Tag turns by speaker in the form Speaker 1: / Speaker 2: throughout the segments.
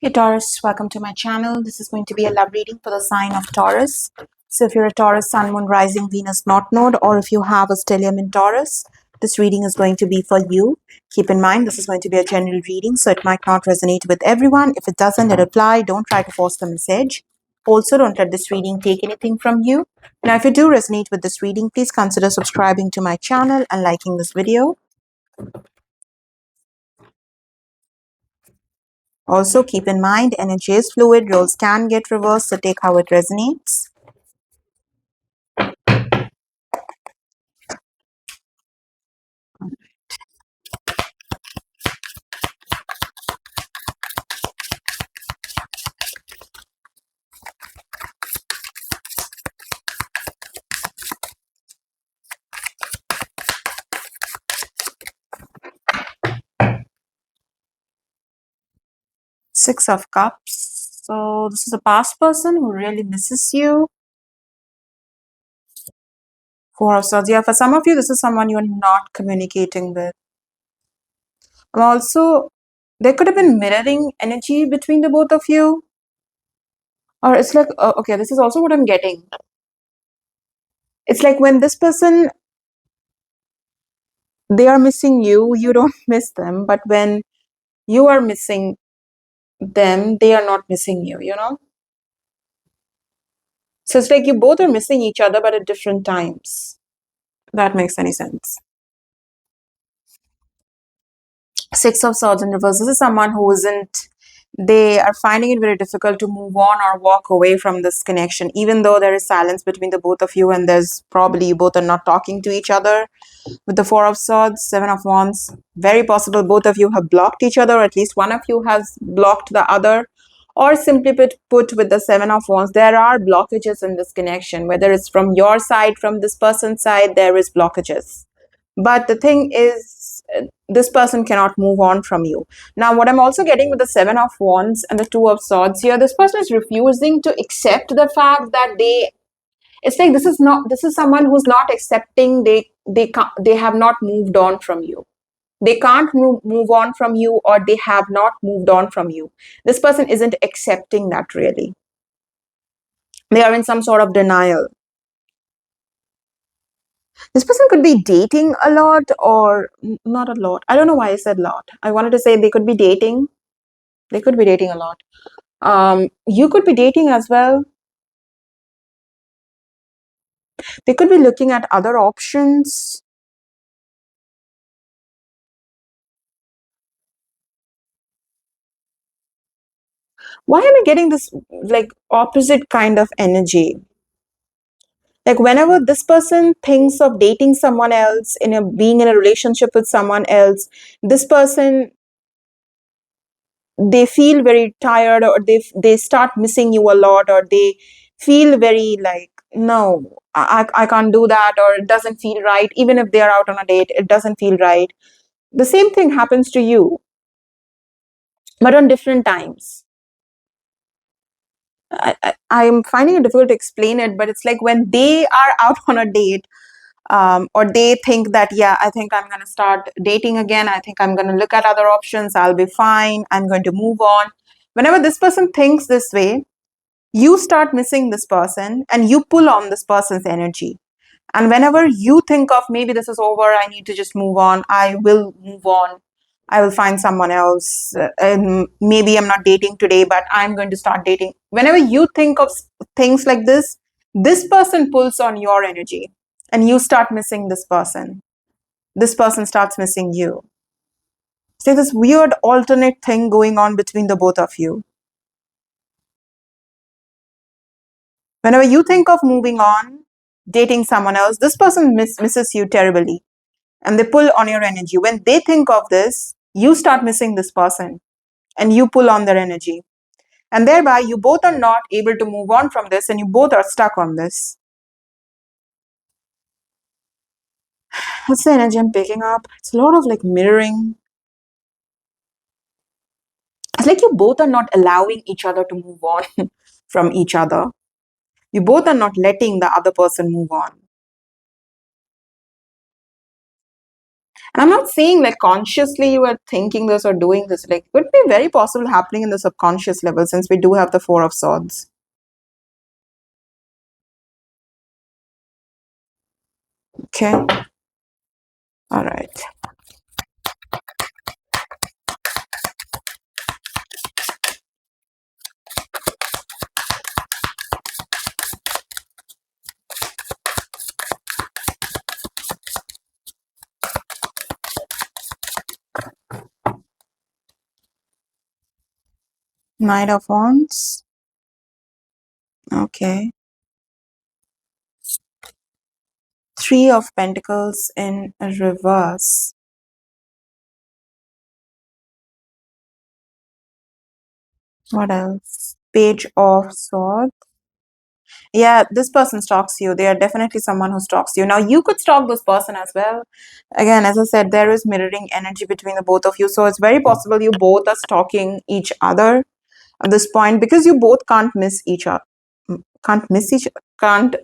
Speaker 1: Hey Taurus, welcome to my channel. This is going to be a love reading for the sign of Taurus. So if you're a Taurus, Sun, Moon, Rising, Venus, North Node, or if you have a stellium in Taurus, this reading is going to be for you. Keep in mind, this is going to be a general reading, so it might not resonate with everyone. If it doesn't, let it apply. Don't try to force the message. Also, don't let this reading take anything from you. Now, if you do resonate with this reading, please consider subscribing to my channel and liking this video. Also, keep in mind, energy is fluid, roles can get reversed, so take how it resonates. Six of Cups. So this is a past person who really misses you. Four of Swords. Yeah, for some of you, this is someone you're not communicating with. And also, there could have been mirroring energy between the both of you. Or it's like, okay, this is also what I'm getting. It's like when this person, they are missing you, you don't miss them. But when you are missing them, they are not missing you, you know? So it's like you both are missing each other, but at different times. If that makes any sense. Six of Swords in reverse. This is someone who isn't, they are finding it very difficult to move on or walk away from this connection, even though there is silence between the both of you and there's probably you both are not talking to each other. With the Four of Swords, Seven of Wands, very possible both of you have blocked each other, or at least one of you has blocked the other. Or simply put with the Seven of Wands, there are blockages in this connection, whether it's from your side, from this person's side, there is blockages. But the thing is, this person cannot move on from you. Now, what I'm also getting with the Seven of Wands and the Two of Swords here, this person is refusing to accept the fact that it's like this is someone who's not accepting, they have not moved on from you. They can't move on from you, or they have not moved on from you. This person isn't accepting that really. They are in some sort of denial. This person could be dating a lot or not a lot. I don't know why I said lot. I wanted to say they could be dating. They could be dating a lot. You could be dating as well. They could be looking at other options. Why am I getting this like opposite kind of energy? Like whenever this person thinks of dating someone else, being in a relationship with someone else, this person, they feel very tired, or they start missing you a lot, or they feel very like, no, I can't do that, or it doesn't feel right. Even if they are out on a date, it doesn't feel right. The same thing happens to you, but on different times. I'm finding it difficult to explain it, but it's like when they are out on a date, or they think that, yeah, I think I'm going to start dating again. I think I'm going to look at other options. I'll be fine. I'm going to move on. Whenever this person thinks this way, you start missing this person and you pull on this person's energy. And whenever you think of maybe this is over, I need to just move on, I will move on. I will find someone else. And maybe I'm not dating today, but I'm going to start dating. Whenever you think of things like this person pulls on your energy and you start missing this person. This person starts missing you. So this weird alternate thing going on between the both of you. Whenever you think of moving on, dating someone else, this person misses you terribly. And they pull on your energy. When they think of this, you start missing this person and you pull on their energy. And thereby, you both are not able to move on from this and you both are stuck on this. That's the energy I'm picking up. It's a lot of like mirroring. It's like you both are not allowing each other to move on from each other. You both are not letting the other person move on. And I'm not saying like consciously you are thinking this or doing this. Like, it could be very possible happening in the subconscious level since we do have the Four of Swords. Okay. All right. Knight of Wands. Okay. Three of Pentacles in reverse. What else? Page of Swords. Yeah, this person stalks you. They are definitely someone who stalks you. Now, you could stalk this person as well. Again, as I said, there is mirroring energy between the both of you. So it's very possible you both are stalking each other at this point because you both can't miss each other. Can't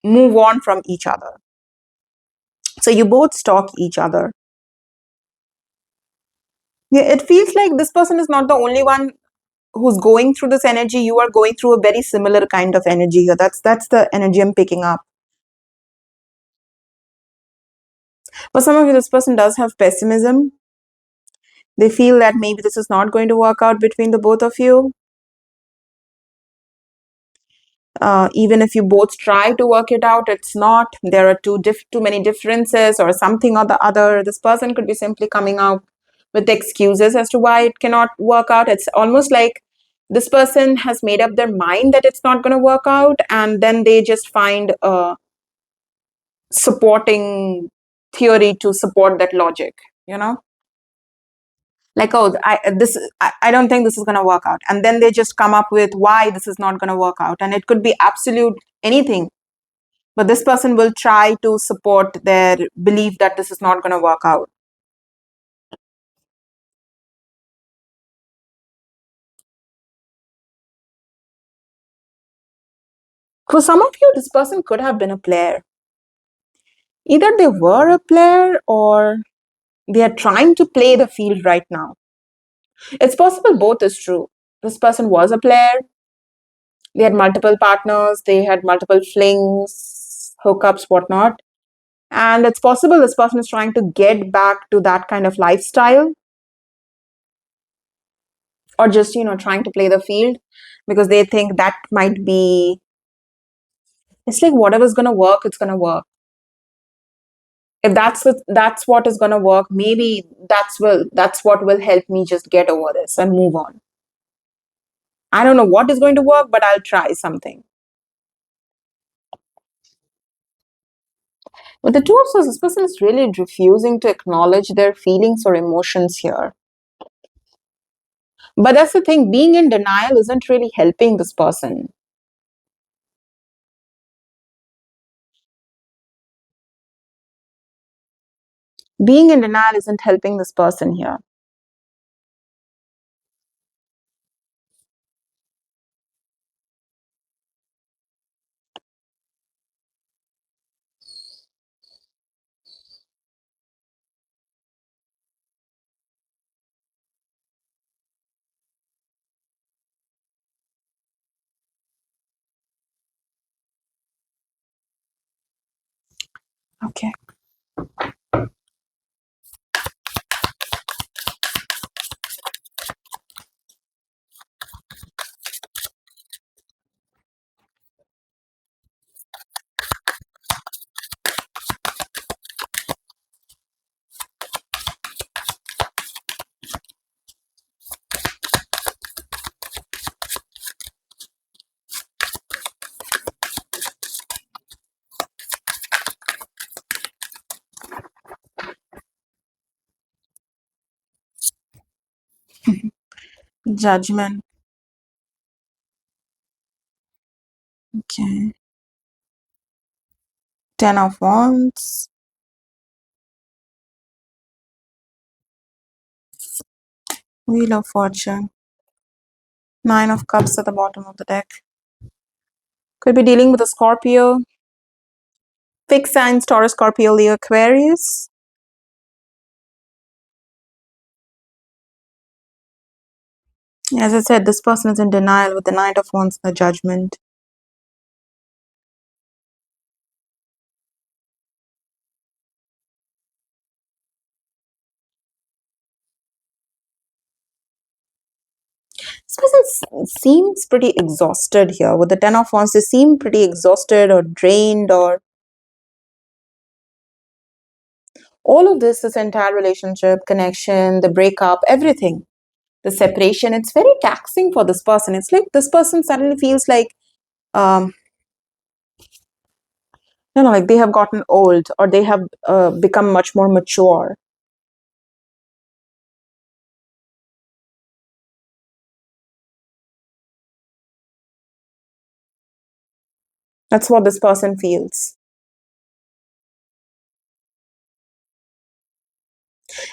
Speaker 1: move on from each other. So you both stalk each other. Yeah, it feels like this person is not the only one who's going through this energy. You are going through a very similar kind of energy here. That's the energy I'm picking up. For some of you, this person does have pessimism. They feel that maybe this is not going to work out between the both of you. Even if you both try to work it out, it's not. There are too many differences or something or the other. This person could be simply coming out with excuses as to why it cannot work out. It's almost like this person has made up their mind that it's not going to work out, and then they just find a supporting theory to support that logic, you know? Like, oh, I don't think this is going to work out, and then they just come up with why this is not going to work out, and it could be absolute anything, but this person will try to support their belief that this is not going to work out. For some of you, this person could have been a player. Either they were a player or they are trying to play the field right now. It's possible both is true. This person was a player. They had multiple partners, they had multiple flings, hookups, whatnot. And it's possible this person is trying to get back to that kind of lifestyle, or just, trying to play the field because they think that might be, it's like whatever's going to work, it's going to work. If that's what is going to work, maybe that's what will help me just get over this and move on. I don't know what is going to work, but I'll try something. With the Two of Swords, this person is really refusing to acknowledge their feelings or emotions here. But that's the thing, being in denial isn't really helping this person. Being in denial isn't helping this person here. Okay. Judgment. Okay. Ten of Wands. Wheel of Fortune. Nine of Cups at the bottom of the deck. Could be dealing with a Scorpio. Fixed signs: Taurus, Scorpio, Leo, Aquarius. As I said, this person is in denial with the Knight of Wands and the Judgment. This person seems pretty exhausted here. With the Ten of Wands, they seem pretty exhausted or drained, or all of this entire relationship, connection, the breakup, everything, the separation, it's very taxing for this person. It's like this person suddenly feels like, um, like they have gotten old, or they have become much more mature. That's what this person feels.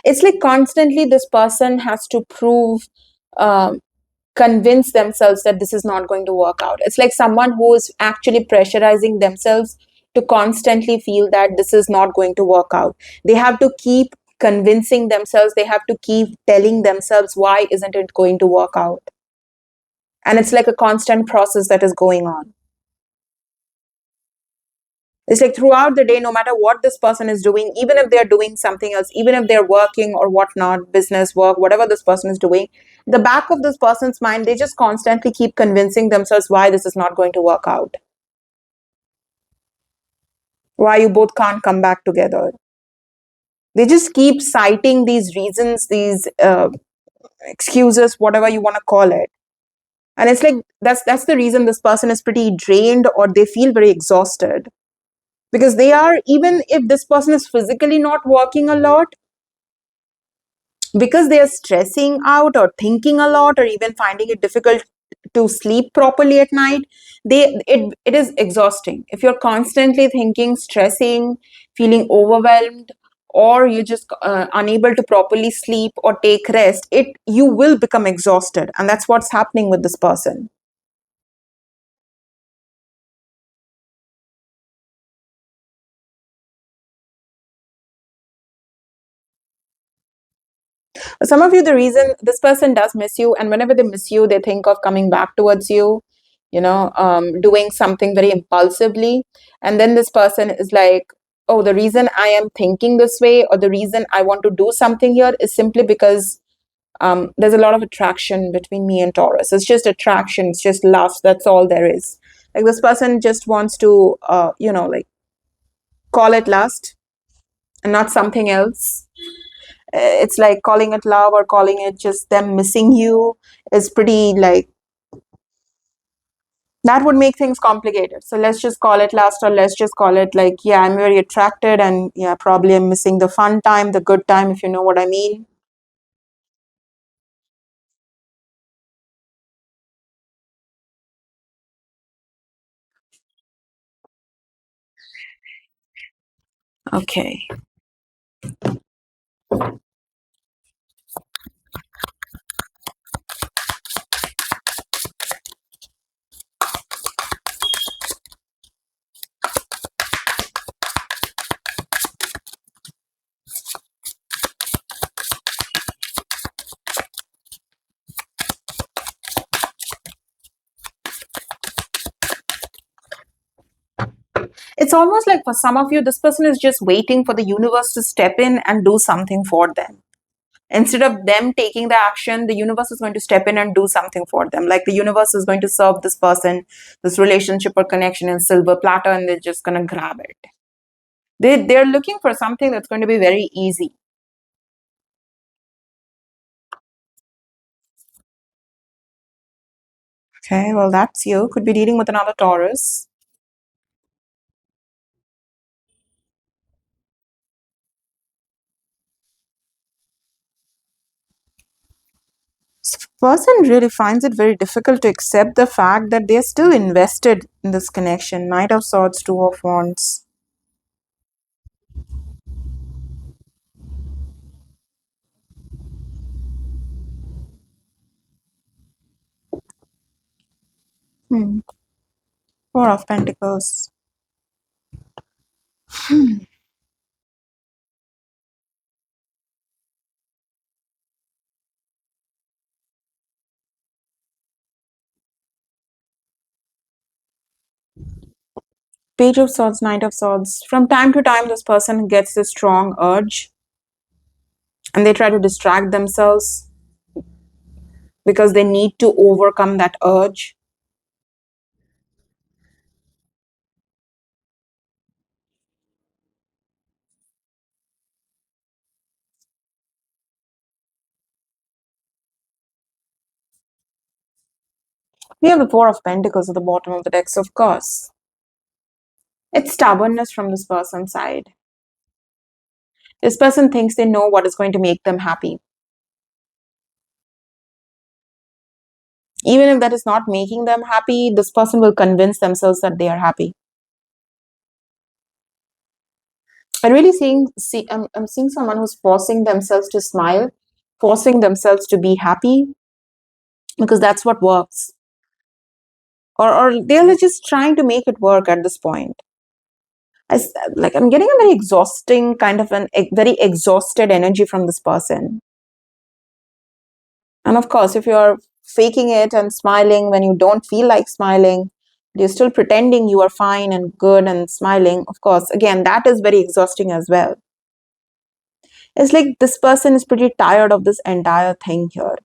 Speaker 1: It's like constantly this person has to prove, um, convince themselves that this is not going to work out. It's like someone who is actually pressurizing themselves to constantly feel that this is not going to work out. They have to keep convincing themselves, they have to keep telling themselves, why isn't it going to work out? And it's like a constant process that is going on. It's like throughout the day, no matter what this person is doing, even if they're doing something else, even if they're working or whatnot, business, work, whatever this person is doing, the back of this person's mind, they just constantly keep convincing themselves why this is not going to work out, why you both can't come back together. They just keep citing these reasons, these excuses, whatever you want to call it. And it's like that's the reason this person is pretty drained, or they feel very exhausted, because they are, even if this person is physically not working a lot, because they are stressing out or thinking a lot, or even finding it difficult to sleep properly at night, it is exhausting. If you're constantly thinking, stressing, feeling overwhelmed, or you're just unable to properly sleep or take rest, it you will become exhausted, and that's what's happening with this person. Some of you, the reason this person does miss you, and whenever they miss you, they think of coming back towards you, doing something very impulsively. And then this person is like, oh, the reason I am thinking this way, or the reason I want to do something here, is simply because there's a lot of attraction between me and Taurus. It's just attraction, it's just love. That's all there is. Like this person just wants to, like call it lust and not something else. It's like calling it love or calling it just them missing you is pretty, like, that would make things complicated. So let's just call it lust, or let's just call it like, yeah, I'm very attracted, and yeah, probably I'm missing the fun time, the good time, if you know what I mean. Okay. It's almost like for some of you, this person is just waiting for the universe to step in and do something for them. Instead of them taking the action, the universe is going to step in and do something for them. Like the universe is going to serve this person, this relationship or connection in silver platter, and they're just going to grab it. They're looking for something that's going to be very easy. Okay, well, that's you. Could be dealing with another Taurus. This person really finds it very difficult to accept the fact that they're still invested in this connection. Knight of Swords, Two of Wands. Hmm. Four of Pentacles. Page of Swords, Knight of Swords. From time to time, this person gets this strong urge and they try to distract themselves because they need to overcome that urge. We have the Four of Pentacles at the bottom of the decks, of course. It's stubbornness from this person's side. This person thinks they know what is going to make them happy. Even if that is not making them happy, this person will convince themselves that they are happy. I really I'm seeing someone who's forcing themselves to smile, forcing themselves to be happy because that's what works. Or they're just trying to make it work at this point. I'm getting a very exhausting kind of very exhausted energy from this person. And of course, if you're faking it and smiling when you don't feel like smiling, you're still pretending you are fine and good and smiling, of course, again, that is very exhausting as well. It's like this person is pretty tired of this entire thing here.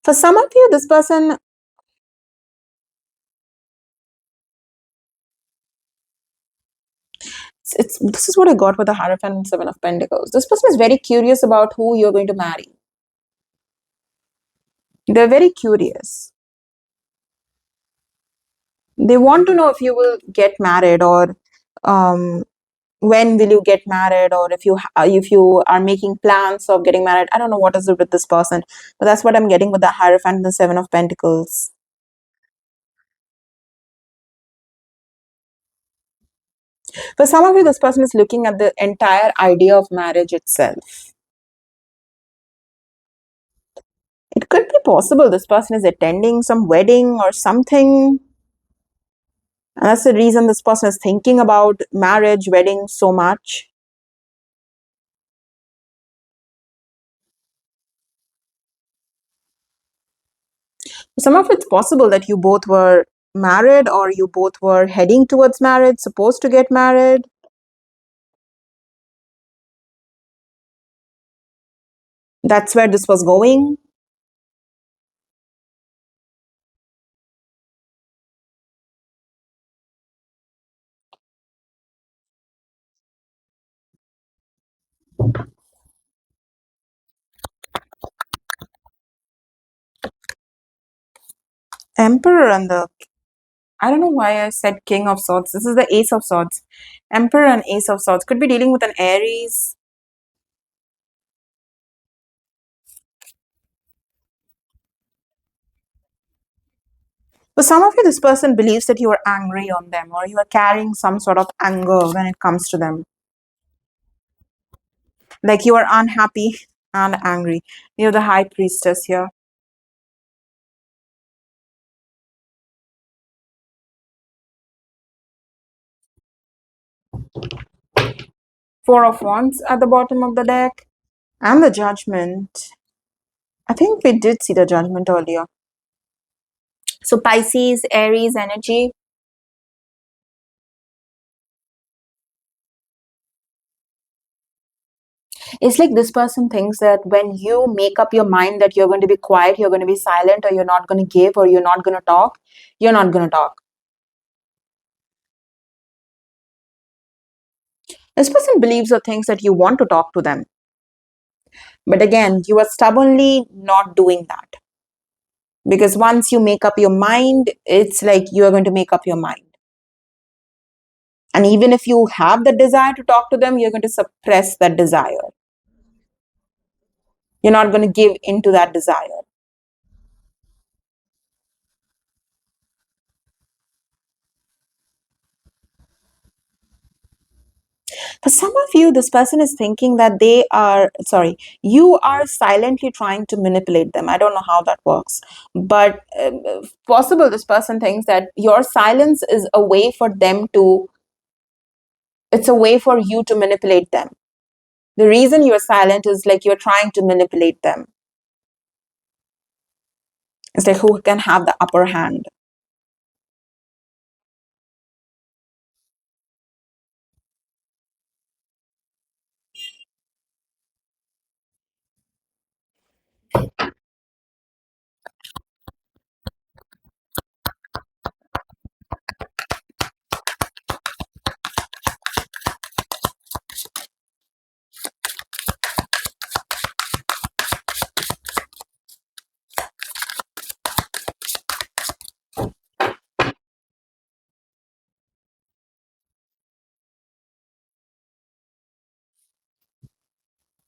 Speaker 1: For some of you, this person, this is what I got with the Hierophant and Seven of Pentacles. This person is very curious about who you're going to marry. They're very curious. They want to know if you will get married or when will you get married, or if you are making plans of getting married. I don't know what is it with this person, but that's what I'm getting with the Hierophant and the Seven of Pentacles. For some of you, this person is looking at the entire idea of marriage itself. It could be possible this person is attending some wedding or something. And that's the reason this person is thinking about marriage, wedding so much. Some of it's possible that you both were married or you both were heading towards marriage, supposed to get married. That's where this was going. Emperor and the, I don't know why I said King of Swords. This is the Ace of Swords. Emperor and Ace of Swords could be dealing with an Aries. For some of you, this person believes that you are angry on them or you are carrying some sort of anger when it comes to them. Like you are unhappy and angry. You're the High Priestess here. Four of Wands at the bottom of the deck. And the Judgment. I think we did see the Judgment earlier. So Pisces, Aries energy. It's like this person thinks that when you make up your mind that you're going to be quiet, you're going to be silent, or you're not going to give, or you're not going to talk, you're not going to talk. This person believes or thinks that you want to talk to them. But again, you are stubbornly not doing that. Because once you make up your mind, it's like you are going to make up your mind. And even if you have the desire to talk to them, you're going to suppress that desire. You're not going to give into that desire. For some of you, this person is thinking that you are silently trying to manipulate them. I don't know how that works, but possible this person thinks that your silence is a way for them to It's a way for you to manipulate them. The reason you're silent is like you're trying to manipulate them. It's like who can have the upper hand.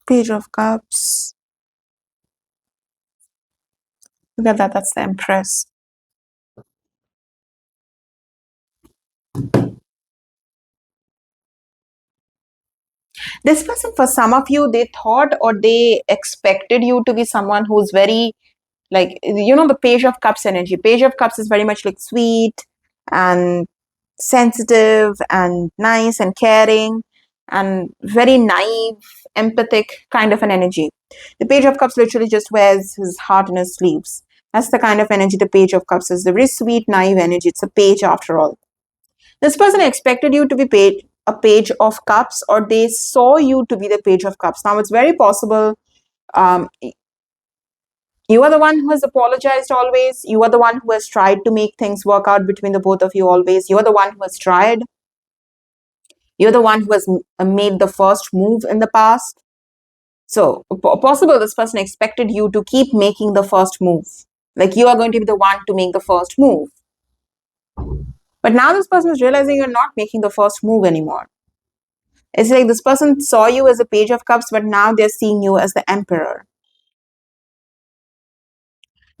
Speaker 1: Page of Cups. Look at that. That's the Empress. This person, for some of you, they thought or they expected you to be someone who's very, like, the Page of Cups energy. Page of Cups is very much like sweet and sensitive and nice and caring and very naive, empathic kind of an energy. The Page of Cups literally just wears his heart in his sleeves. That's the kind of energy the Page of Cups is. The very sweet, naive energy. It's a page after all. This person expected you to be a Page of Cups, or they saw you to be the Page of Cups. Now, it's very possible um, you are the one who has apologized always. You are the one who has tried to make things work out between the both of you always. You are the one who has tried. You're the one who has made the first move in the past. So, possible this person expected you to keep making the first move. Like you are going to be the one to make the first move. But now this person is realizing you're not making the first move anymore. It's like this person saw you as a Page of Cups, but now they're seeing you as the Emperor.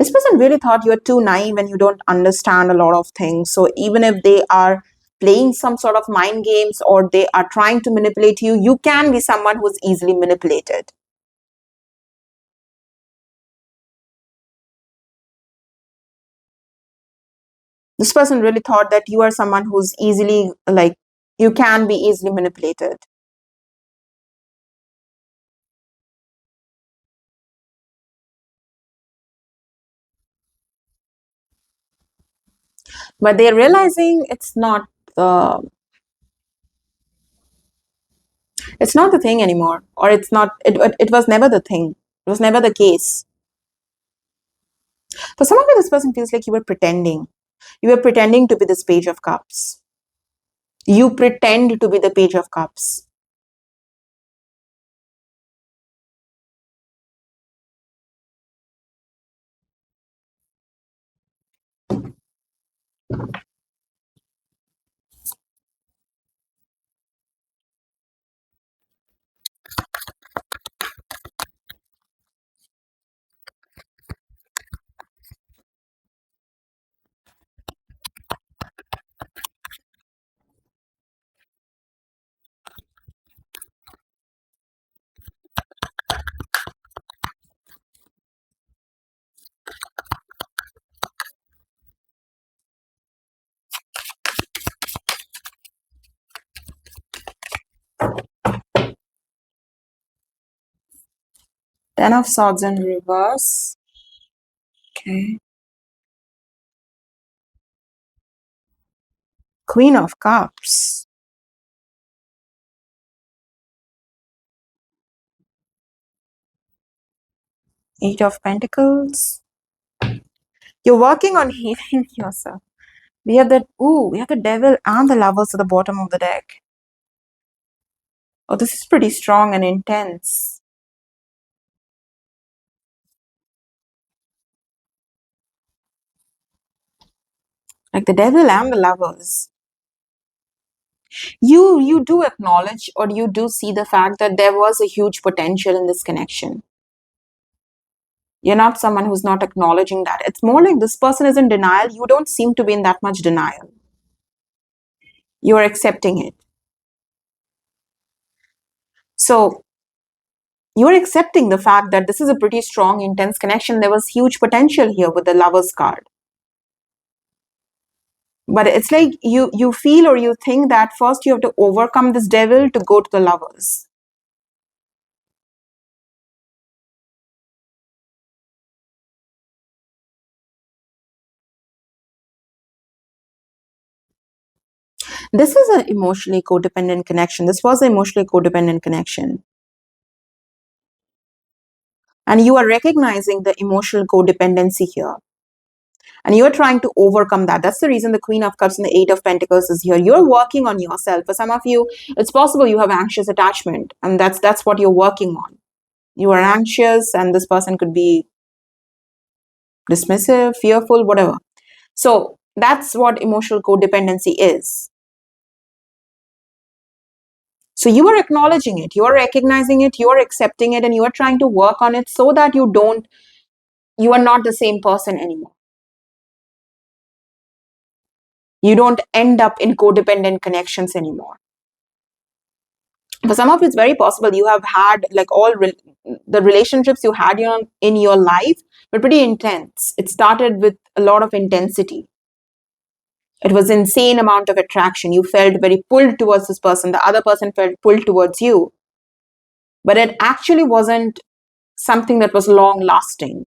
Speaker 1: This person really thought you're too naive and you don't understand a lot of things. So even if they are playing some sort of mind games or they are trying to manipulate you, you can be someone who's easily manipulated. This person really thought that you are someone who's easily, like, you can be easily manipulated. But they're realizing uh, it's not the thing anymore, or it was never the thing. It was never the case. For some of you, this person feels like you were pretending. You were pretending to be this Page of Cups. You pretend to be the Page of Cups. Ten of Swords in reverse. Okay. Queen of Cups. Eight of Pentacles. You're working on healing yourself. We have the Devil and the Lovers at the bottom of the deck. Oh, this is pretty strong and intense. Like the Devil and the Lovers. You do acknowledge, or you do see the fact that there was a huge potential in this connection. You're not someone who's not acknowledging that. It's more like this person is in denial. You don't seem to be in that much denial. You're accepting it. So you're accepting the fact that this is a pretty strong, intense connection. There was huge potential here with the Lovers card. But it's like you feel or you think that first you have to overcome this devil to go to the lovers. This is an emotionally codependent connection. This was an emotionally codependent connection. And you are recognizing the emotional codependency here. And you're trying to overcome that. That's the reason the Queen of Cups and the Eight of Pentacles is here. You're working on yourself. For some of you, it's possible you have anxious attachment, and that's what you're working on. You are anxious, and this person could be dismissive, fearful, whatever. So that's what emotional codependency is. So you are acknowledging it, you are recognizing it, you are accepting it, and you are trying to work on it so that you are not the same person anymore. You don't end up in codependent connections anymore. For some of you, it's very possible you have had like the relationships you had in your life were pretty intense. It started with a lot of intensity. It was insane amount of attraction. You felt very pulled towards this person. The other person felt pulled towards you. But it actually wasn't something that was long lasting.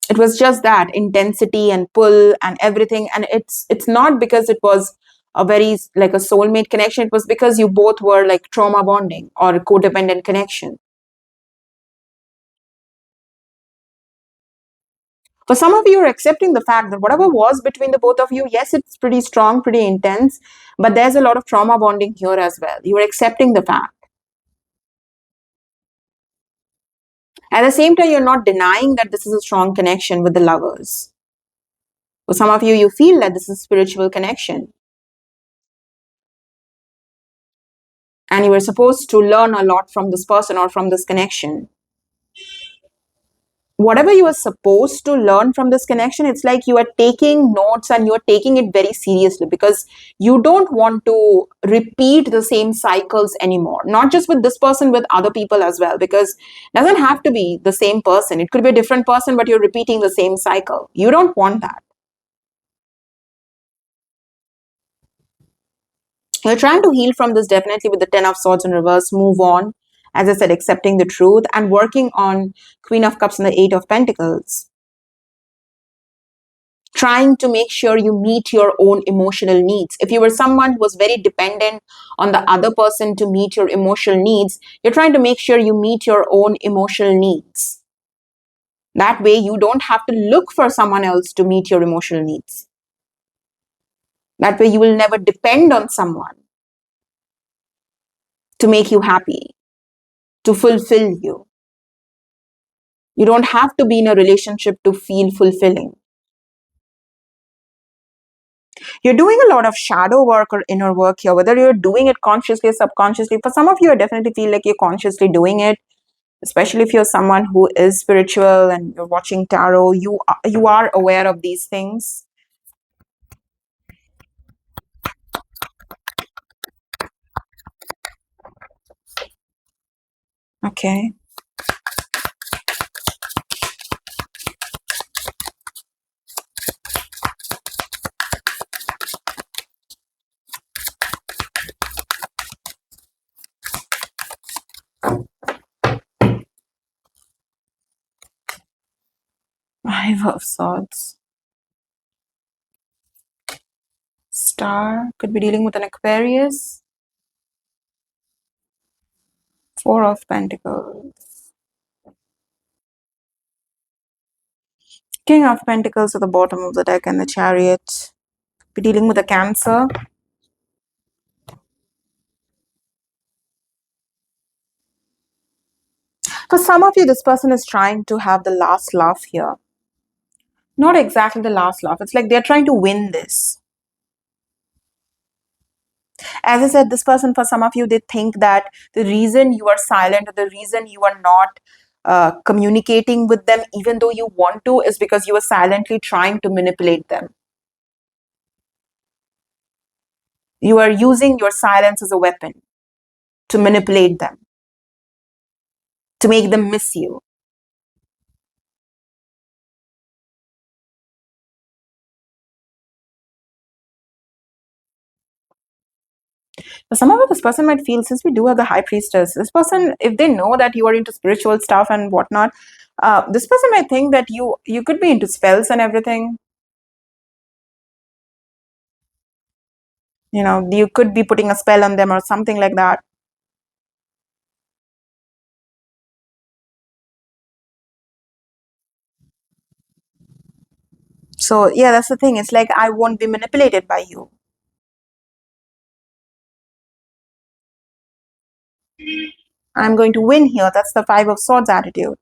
Speaker 1: It was just that intensity and pull and everything. And it's not because it was a very like a soulmate connection. It was because you both were like trauma bonding or a codependent connection. For some of you, are accepting the fact that whatever was between the both of you, yes, it's pretty strong, pretty intense, but there's a lot of trauma bonding here as well. You're accepting the fact. At the same time, you're not denying that this is a strong connection with the lovers. For some of you, you feel that this is a spiritual connection. And you were supposed to learn a lot from this person or from this connection. Whatever you are supposed to learn from this connection, it's like you are taking notes and you are taking it very seriously because you don't want to repeat the same cycles anymore. Not just with this person, with other people as well, because it doesn't have to be the same person. It could be a different person, but you're repeating the same cycle. You don't want that. You're trying to heal from this definitely with the 10 of Swords in reverse, move on. As I said, accepting the truth and working on Queen of Cups and the Eight of Pentacles. Trying to make sure you meet your own emotional needs. If you were someone who was very dependent on the other person to meet your emotional needs, you're trying to make sure you meet your own emotional needs. That way, you don't have to look for someone else to meet your emotional needs. That way, you will never depend on someone to make you happy, to fulfill you. You don't have to be in a relationship to feel fulfilling. You're doing a lot of shadow work or inner work here, whether you're doing it consciously or subconsciously. For some of you, I definitely feel like you're consciously doing it, especially if you're someone who is spiritual and you're watching tarot. You are aware of these things. Okay. Five of Swords. Star could be dealing with an Aquarius. Four of Pentacles. King of Pentacles at the bottom of the deck and the Chariot. Be dealing with a Cancer. For some of you, this person is trying to have the last laugh here. Not exactly the last laugh. It's like they're trying to win this. As I said, this person, for some of you, they think that the reason you are silent or the reason you are not communicating with them, even though you want to, is because you are silently trying to manipulate them. You are using your silence as a weapon to manipulate them, to make them miss you. For some of it, this person might feel, since we do have the high priestess, this person, if they know that you are into spiritual stuff and whatnot, this person might think that you could be into spells and everything. You know, you could be putting a spell on them or something like that. So yeah, that's the thing. It's like I won't be manipulated by you. I'm going to win here. That's the Five of Swords attitude.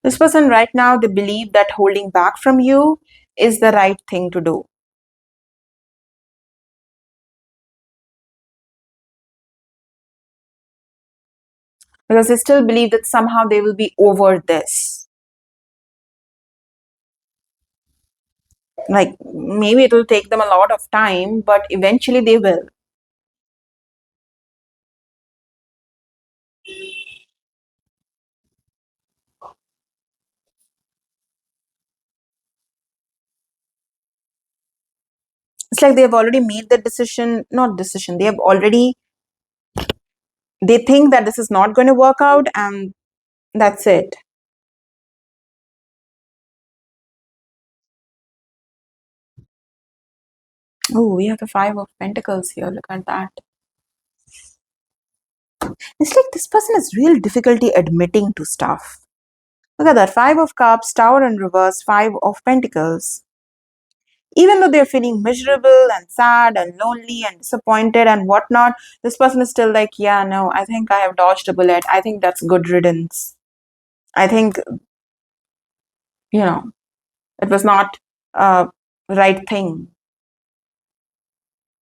Speaker 1: This person right now, they believe that holding back from you is the right thing to do. Because they still believe that somehow they will be over this. Like maybe it will take them a lot of time, but eventually they will. It's like they've already made the decision, not decision, they have already, they think that this is not going to work out and that's it. Oh, we have the Five of Pentacles here. Look at that. It's like this person has real difficulty admitting to stuff. Look at that. Five of Cups, Tower in reverse, Five of Pentacles. Even though they're feeling miserable and sad and lonely and disappointed and whatnot, this person is still like, yeah, no, I think I have dodged a bullet. I think that's good riddance. I think, you know, it was not a right thing.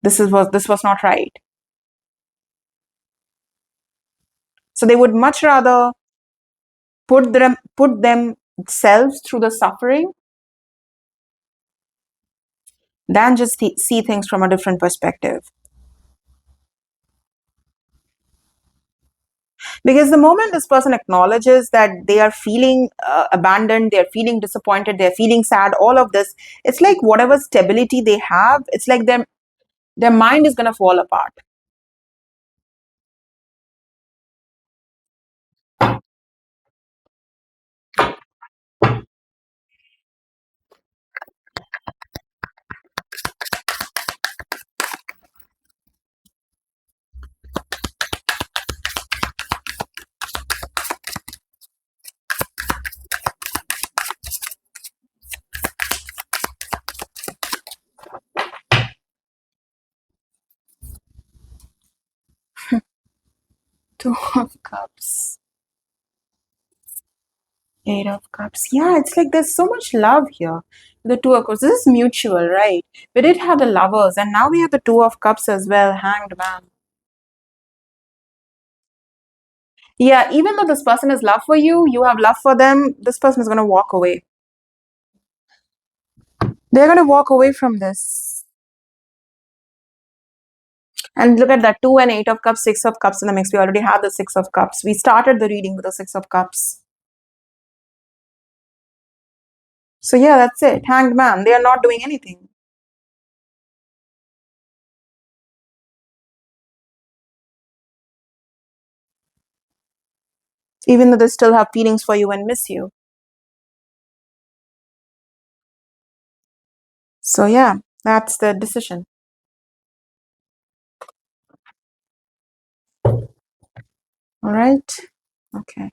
Speaker 1: This was not right. So they would much rather put themselves through the suffering than just see things from a different perspective. Because the moment this person acknowledges that they are feeling abandoned, they're feeling disappointed, they're feeling sad, all of this, it's like whatever stability they have, it's like their mind is going to fall apart. Two of Cups, Eight of Cups. Yeah, it's like there's so much love here. The Two of Cups. This is mutual, right? We did have the lovers, and now we have the Two of Cups as well. Hanged Man. Yeah, even though this person has love for you, you have love for them, this person is going to walk away. They're going to walk away from this. And look at that, 2 and 8 of Cups, 6 of Cups in the mix. We already had the 6 of Cups. We started the reading with the 6 of Cups. So yeah, that's it. Hanged Man. They are not doing anything. Even though they still have feelings for you and miss you. So yeah, that's the decision. All right. Okay.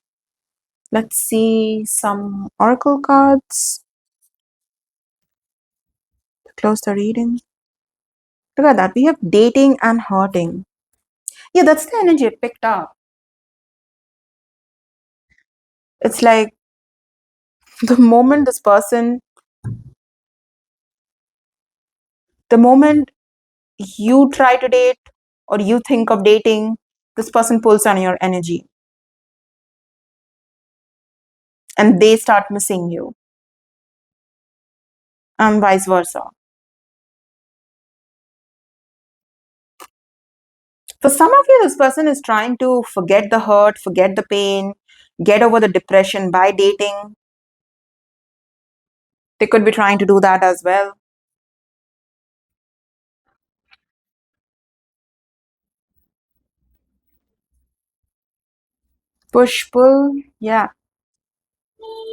Speaker 1: Let's see some oracle cards to close the reading. Look at that. We have dating and hurting. Yeah, that's the energy it picked up. It's like the moment this person, the moment you try to date or you think of dating, this person pulls on your energy and they start missing you, and vice versa. For some of you, this person is trying to forget the hurt, forget the pain, get over the depression by dating. They could be trying to do that as well. Push, pull. Yeah.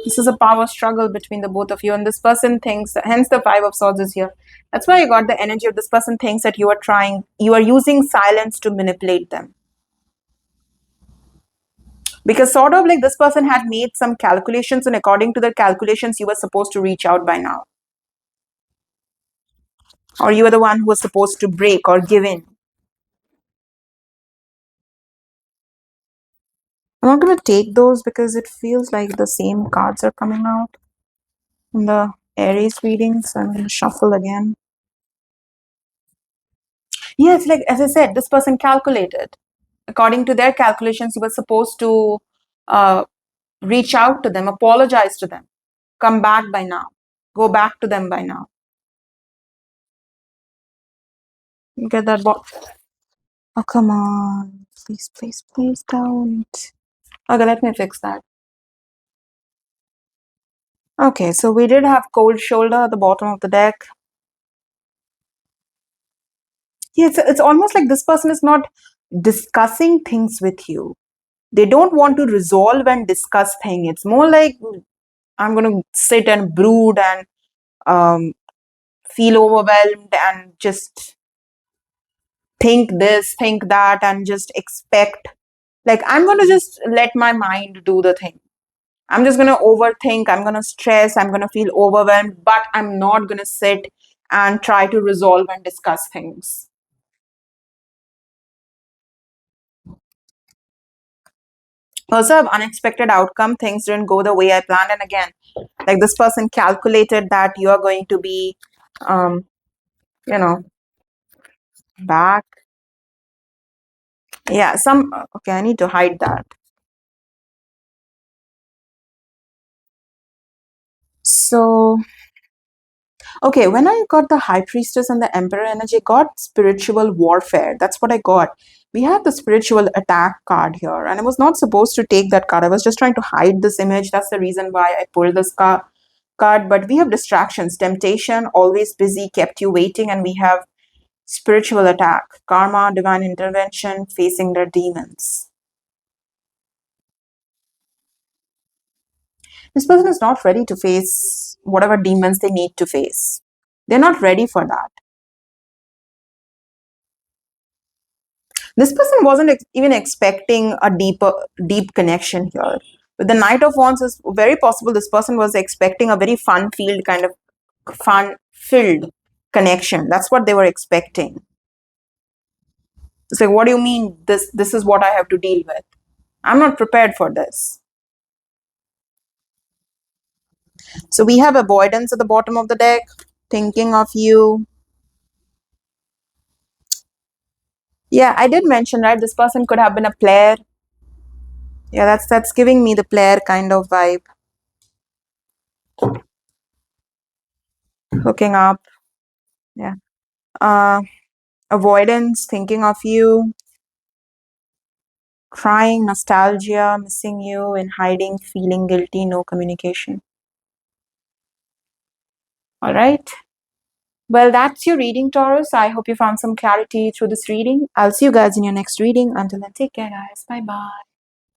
Speaker 1: This is a power struggle between the both of you. And this person thinks, hence the Five of Swords is here. That's why I got the energy of this person thinks that you are using silence to manipulate them. Because sort of like this person had made some calculations, and according to the calculations, you were supposed to reach out by now. Or you were the one who was supposed to break or give in. I'm not going to take those because it feels like the same cards are coming out in the Aries reading. So I'm going to shuffle again. Yeah, it's like, as I said, this person calculated. According to their calculations, you were supposed to uh, reach out to them, apologize to them, come back by now, go back to them by now. Get that box. Oh, come on. Please, please, please don't. Okay, let me fix that. Okay, so we did have cold shoulder at the bottom of the deck. Yeah, it's almost like this person is not discussing things with you. They don't want to resolve and discuss things. It's more like I'm going to sit and brood and um, feel overwhelmed and just think this, think that, and just expect. Like, I'm going to just let my mind do the thing. I'm just going to overthink. I'm going to stress. I'm going to feel overwhelmed, but I'm not going to sit and try to resolve and discuss things. Also have unexpected outcome. Things didn't go the way I planned. And again, like this person calculated that you are going to be, um, you know, back. Yeah, okay, I need to hide that. So, okay, when I got the High Priestess and the Emperor energy, I got spiritual warfare. That's what I got. We have the spiritual attack card here, and I was not supposed to take that card. I was just trying to hide this image. That's the reason why I pulled this card. But we have distractions, temptation, always busy, kept you waiting, and we have spiritual attack, karma, divine intervention, facing their demons. This person is not ready to face whatever demons they need to face. They're not ready for that. This person wasn't even expecting a deep connection here. With the Knight of Wands, it's very possible this person was expecting a very fun-filled connection. That's what they were expecting. It's like, what do you mean this is what I have to deal with? I'm not prepared for this. So we have avoidance at the bottom of the deck, thinking of you. Yeah, I did mention, right? This person could have been a player. Yeah, that's giving me the player kind of vibe. Hooking up. Yeah. Avoidance, thinking of you. Crying, nostalgia, missing you, in hiding, feeling guilty, no communication. All right. Well, that's your reading, Taurus. I hope you found some clarity through this reading. I'll see you guys in your next reading. Until then, take care, guys. Bye bye.